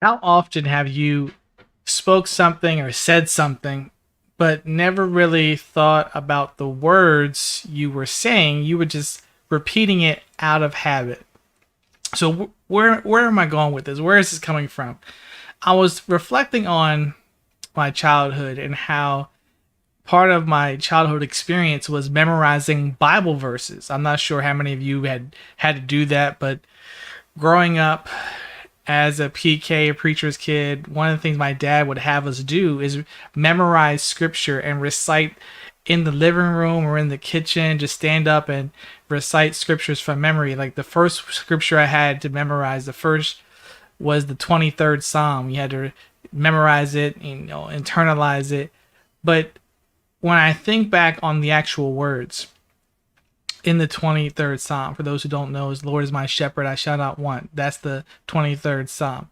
How often have you spoke something or said something, but never really thought about the words you were saying? You were just repeating it out of habit. So where am I going with this? Where is this coming from? I was reflecting on my childhood and how part of my childhood experience was memorizing Bible verses. I'm not sure how many of you had to do that, but growing up as a PK, a preacher's kid, one of the things my dad would have us do is memorize scripture and recite in the living room or in the kitchen, just stand up and recite scriptures from memory. Like the first scripture I had to memorize, the first was the 23rd Psalm. You had to memorize it, internalize it. But when I think back on the actual words, in the 23rd Psalm. For those who don't know, is Lord is my shepherd, I shall not want. That's the 23rd Psalm.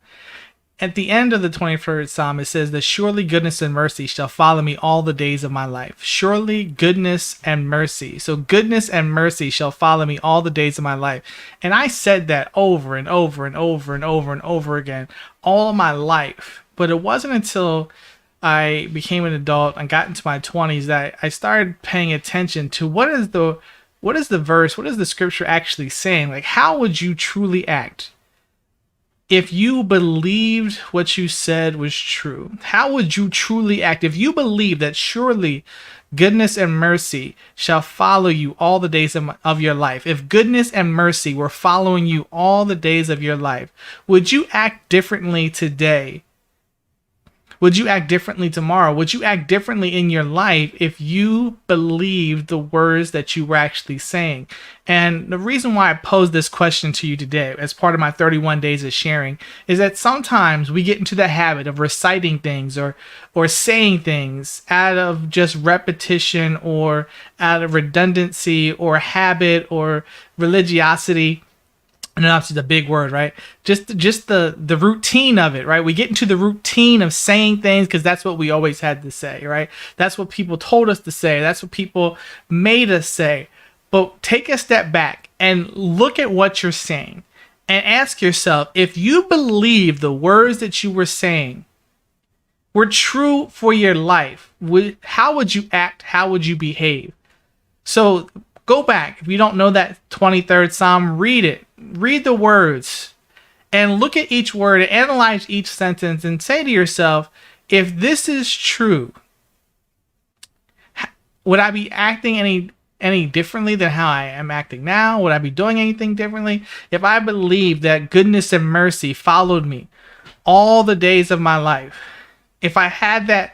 At the end of the 23rd Psalm, it says that surely goodness and mercy shall follow me all the days of my life. Surely goodness and mercy. So goodness and mercy shall follow me all the days of my life. And I said that over and over and over and over and over again all of my life. But it wasn't until I became an adult and got into my 20s that I started paying attention to what is the verse, what is the scripture actually saying? Like, how would you truly act if you believed what you said was true? How would you truly act if you believe that surely goodness and mercy shall follow you all the days of your life? If goodness and mercy were following you all the days of your life, would you act differently today? Would you act differently tomorrow? Would you act differently in your life if you believed the words that you were actually saying? And the reason why I posed this question to you today, as part of my 31 days of sharing, is that sometimes we get into the habit of reciting things or saying things out of just repetition or out of redundancy or habit or religiosity. And obviously the big word, right? Just the routine of it, right? We get into the routine of saying things because that's what we always had to say, right? That's what people told us to say. That's what people made us say. But take a step back and look at what you're saying and ask yourself, if you believe the words that you were saying were true for your life, how would you act? How would you behave? So go back. If you don't know that 23rd Psalm, read it. Read the words and look at each word and analyze each sentence and say to yourself, if this is true, would I be acting any differently than how I am acting now? Would I be doing anything differently? If I believe that goodness and mercy followed me all the days of my life, if I had that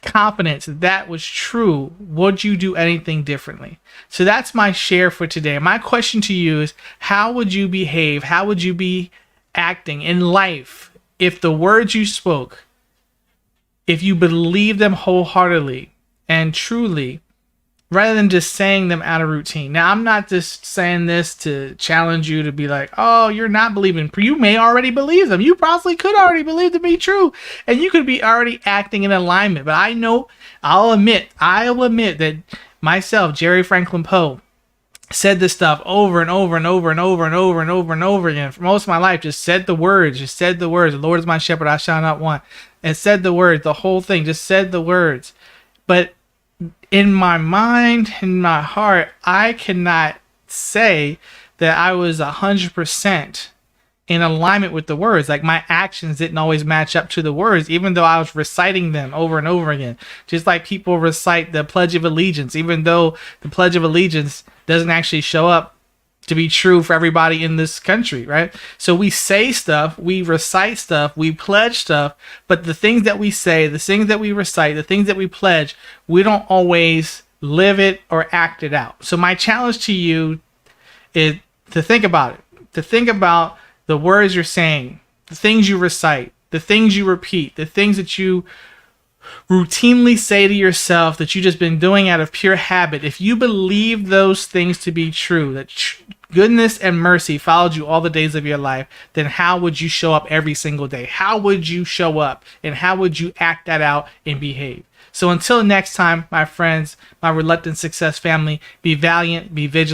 confidence that was true, would you do anything differently? So that's my share for today. My question to you is, how would you behave? How would you be acting in life if the words you spoke, if you believe them wholeheartedly and truly, rather than just saying them out of routine? Now, I'm not just saying this to challenge you to be like, oh, you're not believing. You may already believe them. You probably could already believe them to be true. And you could be already acting in alignment. But I know, I'll admit that myself, Jerry Franklin Poe, said this stuff over and over and over and over and over and over and over again for most of my life. Just said the words. The Lord is my shepherd, I shall not want. And said the words, the whole thing, just said the words. But in my mind, in my heart, I cannot say that I was 100% in alignment with the words. Like, my actions didn't always match up to the words, even though I was reciting them over and over again. Just like people recite the Pledge of Allegiance, even though the Pledge of Allegiance doesn't actually show up to be true for everybody in this country, right? So we say stuff, we recite stuff, we pledge stuff, but the things that we say, the things that we recite, the things that we pledge, we don't always live it or act it out. So my challenge to you is to think about it, to think about the words you're saying, the things you recite, the things you repeat, the things that you routinely say to yourself that you've just been doing out of pure habit. If you believe those things to be true, that goodness and mercy followed you all the days of your life, then how would you show up every single day? How would you show up and how would you act that out and behave? So until next time, my friends, my Reluctant Success family, be valiant, be vigilant.